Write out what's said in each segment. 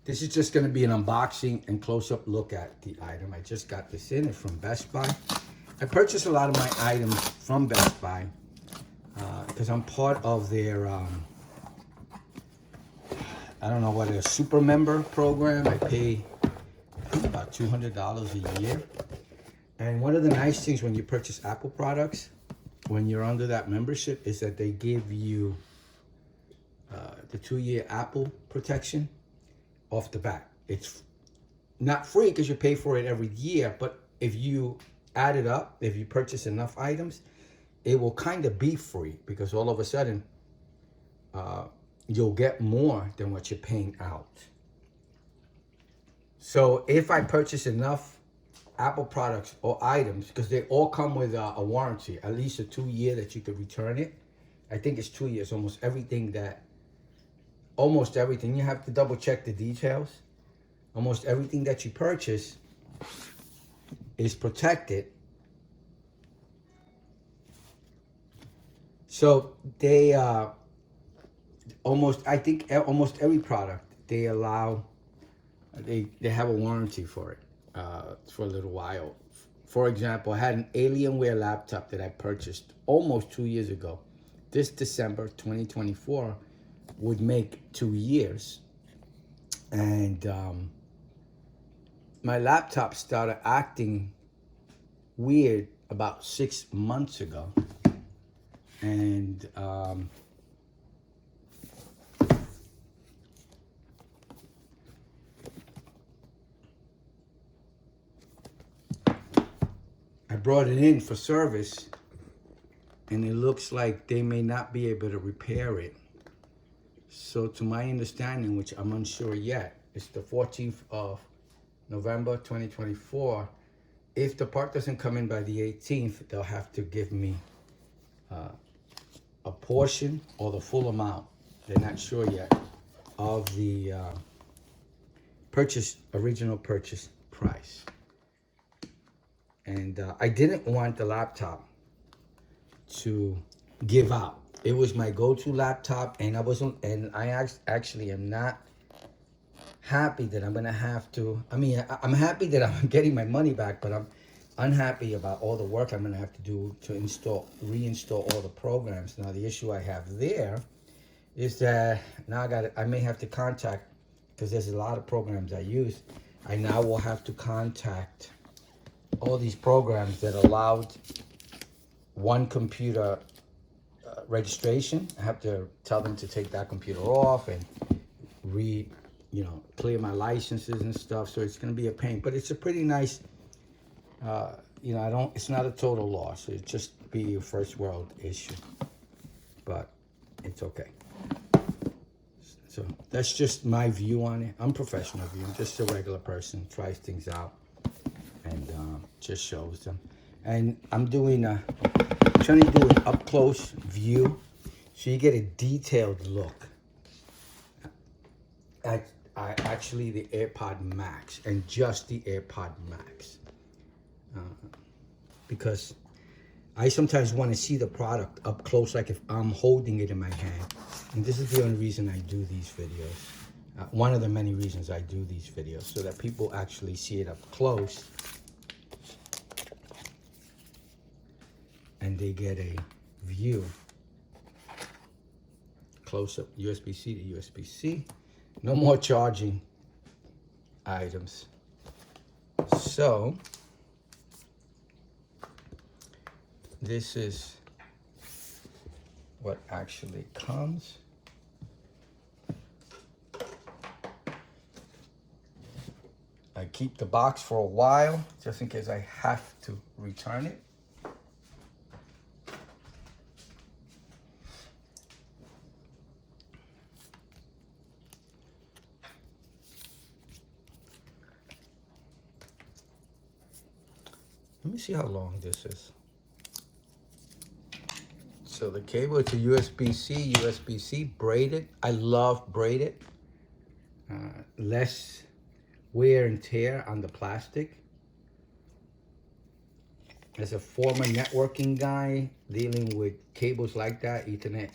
This is just going to be an unboxing and close-up look at the item. I just got this in. It's from Best Buy. I purchased a lot of my items from Best Buy because I'm part of their, I don't know what, a super member program. I pay about $200 a year. And one of the nice things when you purchase Apple products, when you're under that membership, is that they give you the 2-year Apple protection off the bat. It's not free because you pay for it every year, but if you add it up, if you purchase enough items, it will kind of be free because all of a sudden you'll get more than what you're paying out. So if I purchase enough Apple products or items, because they all come with a warranty, at least a 2-year that you could return it. I think it's 2 years, almost everything, you have to double check the details. Almost everything that you purchase is protected. So they, almost every product, they allow, they have a warranty for it. For a little while. For example, I had an Alienware laptop that I purchased almost 2 years ago. This December 2024 would make 2 years. And my laptop started acting weird about 6 months ago. And I brought it in for service, and it looks like they may not be able to repair it. So to my understanding, which I'm unsure yet, it's the 14th of November 2024. If the part doesn't come in by the 18th, they'll have to give me a portion or the full amount. They're not sure yet of the original purchase price. And I didn't want the laptop to give out. It was my go-to laptop, and I actually am not happy that I'm gonna have to. I mean, I'm happy that I'm getting my money back, but I'm unhappy about all the work I'm gonna have to do to reinstall all the programs. Now, the issue I have there is that now I may have to contact, because there's a lot of programs I use. I now will have to contact all these programs that allowed one computer registration. I have to tell them to take that computer off and clear my licenses and stuff. So it's going to be a pain, but it's a pretty nice, it's not a total loss. It'd just be a first world issue, but it's okay. So that's just my view on it. I'm professional view. I'm just a regular person, tries things out and just shows them. And I'm trying to do an up close view so you get a detailed look at actually the AirPod Max, and just the AirPod Max, because I sometimes want to see the product up close, like if I'm holding it in my hand. And this is the only reason I do these videos. One of the many reasons I do these videos, so that people actually see it up close and they get a view. Close up, USB-C to USB-C. No more charging items. So this is what actually comes. I keep the box for a while just in case I have to return it. Let me see how long this is. So the cable, it's a USB-C, braided. I love braided. Less wear and tear on the plastic. As a former networking guy dealing with cables like that, Ethernet,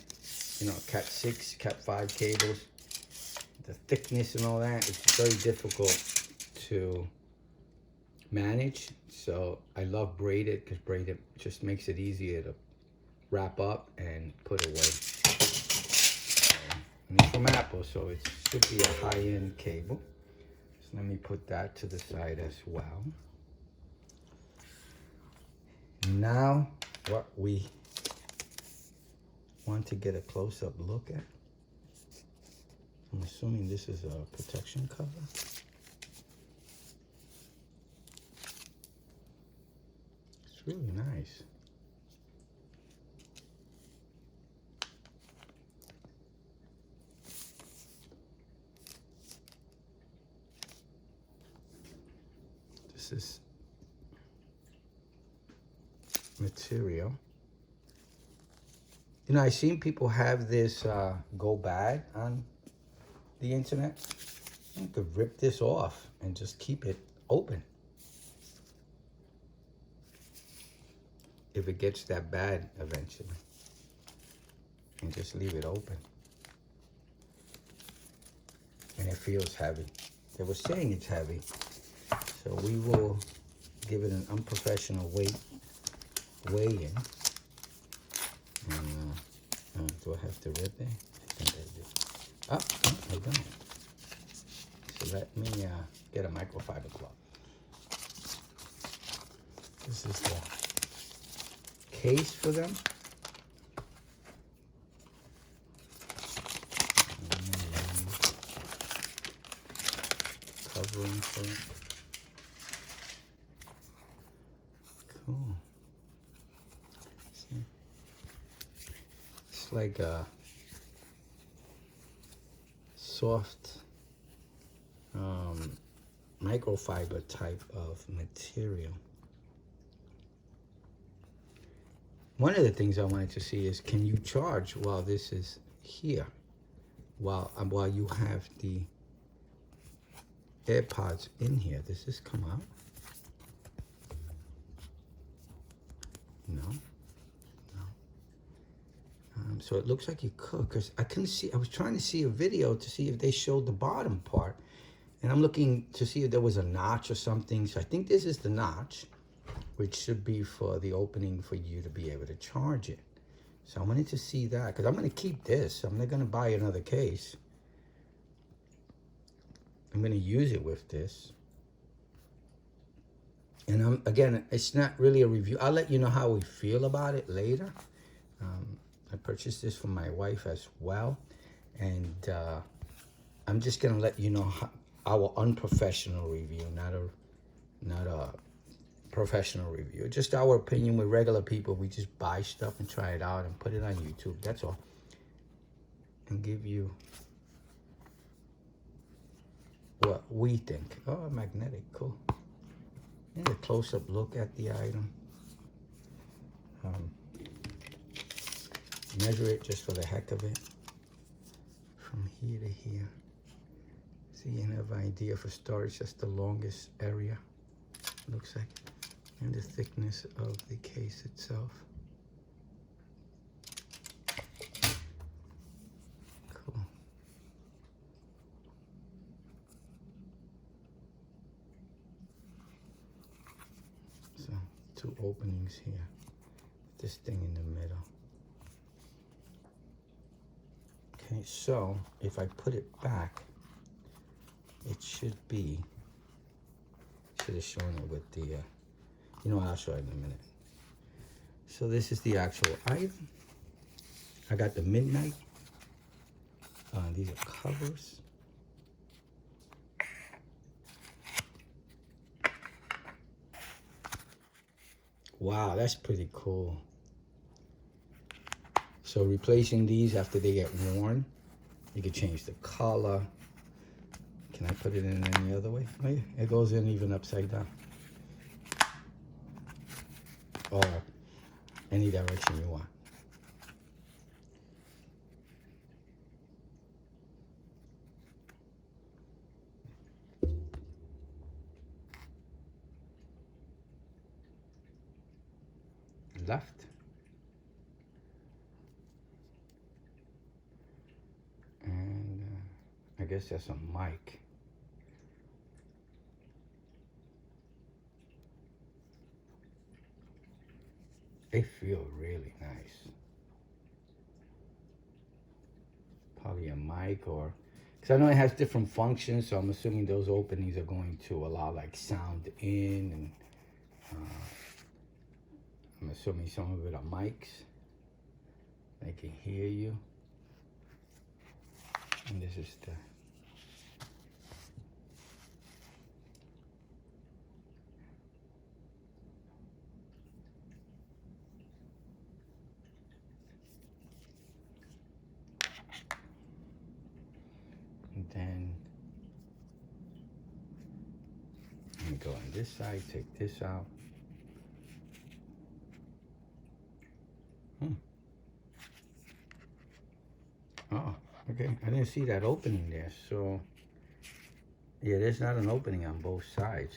Cat 6, Cat 5 cables, the thickness and all that, it's very difficult to manage. So I love braided because braided just makes it easier to wrap up and put away. And it's from Apple, so it should be a high-end cable. So let me put that to the side as well. Now, what we want to get a close-up look at, I'm assuming this is a protection cover. It's really nice. This is material. You know, I've seen people have this go bad on the internet. You could rip this off and just keep it open. If it gets that bad eventually. And just leave it open. And it feels heavy. They were saying it's heavy. So we will give it an unprofessional weigh-in. And do I have to rip it? I think I do. Oh, I don't. So let me get a microfiber cloth. This is the case for them. Covering for it. Cool. See? It's like a soft microfiber type of material. One of the things I wanted to see is, can you charge while this is here? While you have the AirPods in here. Does this come out? No. So it looks like you could, because I couldn't see. I was trying to see a video to see if they showed the bottom part, and I'm looking to see if there was a notch or something. So I think this is the notch, which should be for the opening for you to be able to charge it. So I wanted to see that, because I'm going to keep this. I'm not going to buy another case. I'm going to use it with this. And again, it's not really a review. I'll let you know how we feel about it later. I purchased this for my wife as well. And I'm just going to let you know our unprofessional review, not a professional review. Just our opinion. We're regular people. We just buy stuff and try it out and put it on YouTube. That's all. And give you what we think. Oh, magnetic, cool. And a close-up look at the item. Measure it just for the heck of it. From here to here. So you have an idea for storage. That's the longest area, looks like. And the thickness of the case itself. Cool. So, two openings here. This thing in the middle. Okay, so if I put it back, it should have shown it with the, you know, I'll show it in a minute. So this is the actual item. I got the Midnight. These are covers. Wow, that's pretty cool. So replacing these after they get worn, you can change the color. Can I put it in any other way? Oh yeah, it goes in even upside down. Or any direction you want. Left. And I guess that's a mic. They feel really nice. Probably a mic, or because I know it has different functions, so I'm assuming those openings are going to allow like sound in, and I'm assuming some of it are mics. They can hear you. And this is the and then let me go on this side, take this out. Oh, okay. I didn't see that opening there. So, yeah, there's not an opening on both sides.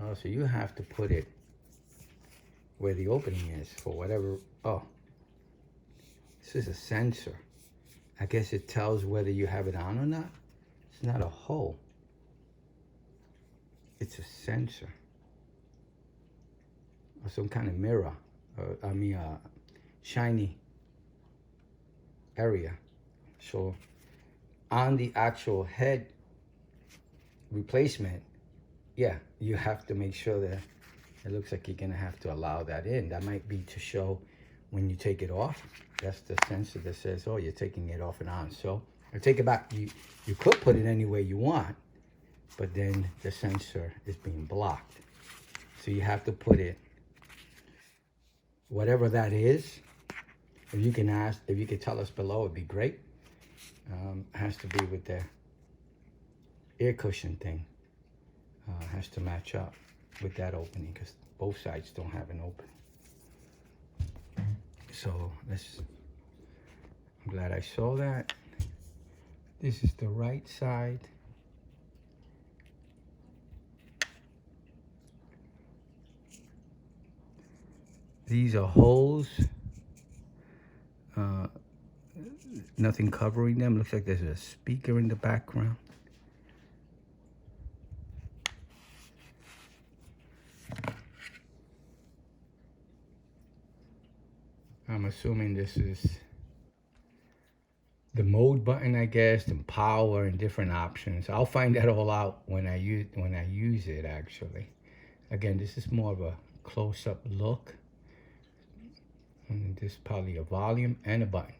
Oh, so you have to put it where the opening is for whatever. Oh, this is a sensor. I guess it tells whether you have it on or not. It's not a hole. It's a sensor. Or some kind of mirror. Shiny area. So on the actual head replacement, yeah, you have to make sure that it looks like you're gonna have to allow that in. That might be to show when you take it off. That's the sensor that says, oh, you're taking it off and on. So I take it back. You could put it any way you want, but then the sensor is being blocked. So you have to put it, whatever that is. If you can tell us below, it'd be great. Has to be with the air cushion thing. Has to match up with that opening because both sides don't have an opening. So I'm glad I saw that. This is the right side. These are holes. Nothing covering them. Looks like there's a speaker in the background. I'm assuming this is the mode button, I guess, and power and different options. I'll find that all out when I use it actually. Again, this is more of a close-up look. And this is probably a volume and a button.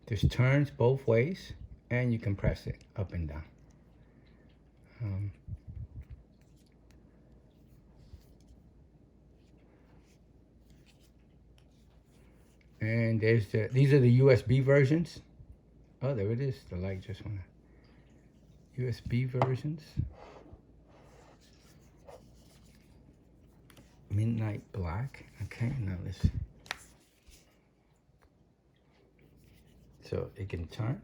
This turns both ways, and you can press it up and down. And these are the USB versions. Oh, there it is. The light just went out. USB versions. Midnight black. Okay, now let's. So it can turn.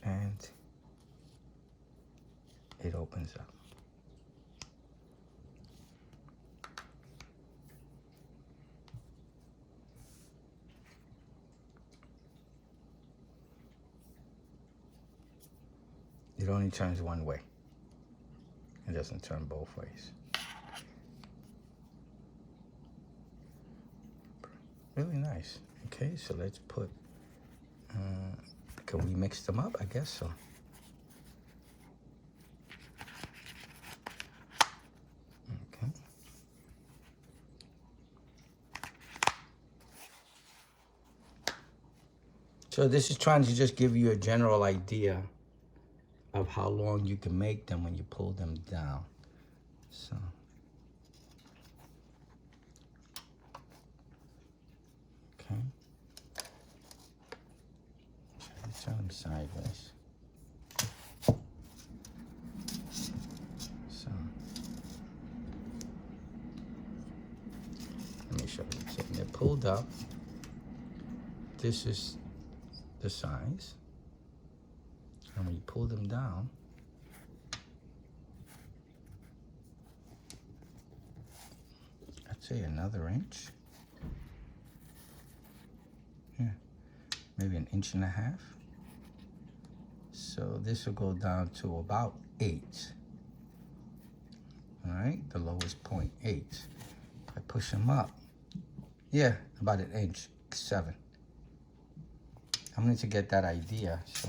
And it opens up. It only turns one way. It doesn't turn both ways. Really nice. Okay, so let's put, can we mix them up? I guess so. Okay. So this is trying to just give you a general idea of how long you can make them when you pull them down. So. Okay. Turn them sideways. So. Let me show you. So they're pulled up. This is the size. And when you pull them down, I'd say another inch. Yeah. maybe 1.5 inches. So this will go down to about 8. All right, the lowest point, 8. If I push them up, yeah, about 1 inch, 7. I'm going to get that idea. So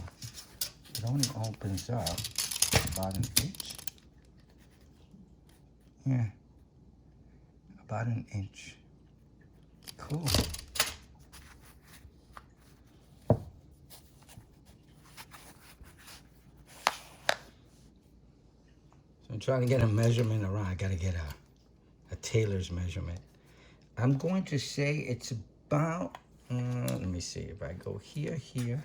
it only opens up about 1 inch. Yeah, about 1 inch. Cool. I'm trying to get a measurement around. I gotta get a tailor's measurement. I'm going to say it's about, let me see, if I go here,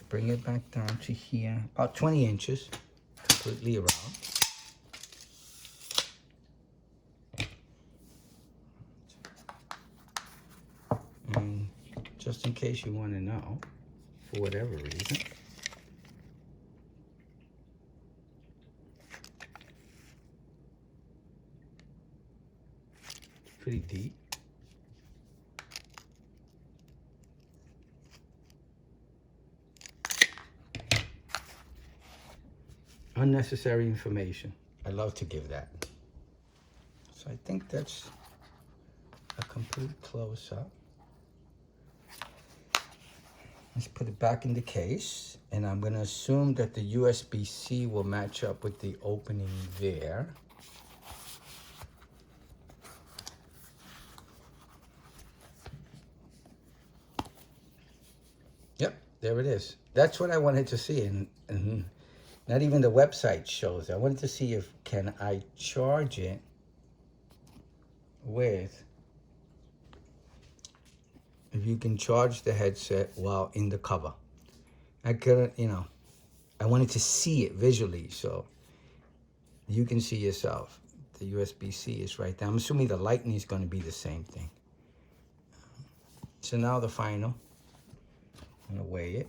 bring it back down to here, about 20 inches, completely around. And just in case you want to know, for whatever reason, pretty deep. Unnecessary information. I love to give that. So I think that's a complete close-up. Let's put it back in the case, and I'm going to assume that the USB-C will match up with the opening there. Yep, there it is. That's what I wanted to see, and not even the website shows. I wanted to see if can I charge it with, if you can charge the headset while in the cover. I couldn't, you know, I wanted to see it visually so you can see yourself. The USB-C is right there. I'm assuming the lightning is going to be the same thing. So now the final. I'm going to weigh it.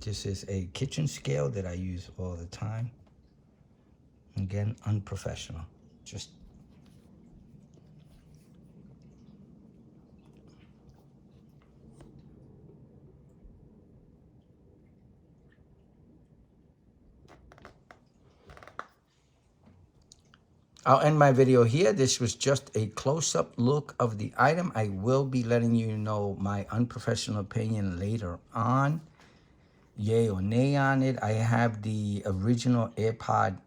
This is a kitchen scale that I use all the time. Again, unprofessional. Just I'll end my video here. This was just a close-up look of the item. I will be letting you know my unprofessional opinion later on. Yay or nay on it. I have the original AirPods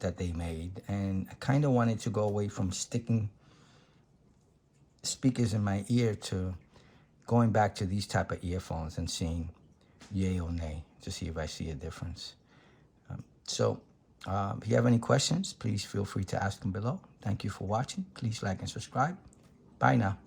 that they made, and I kind of wanted to go away from sticking speakers in my ear to going back to these type of earphones and seeing yay or nay to see if I see a difference. If you have any questions, please feel free to ask them below. Thank you for watching. Please like and subscribe. Bye now.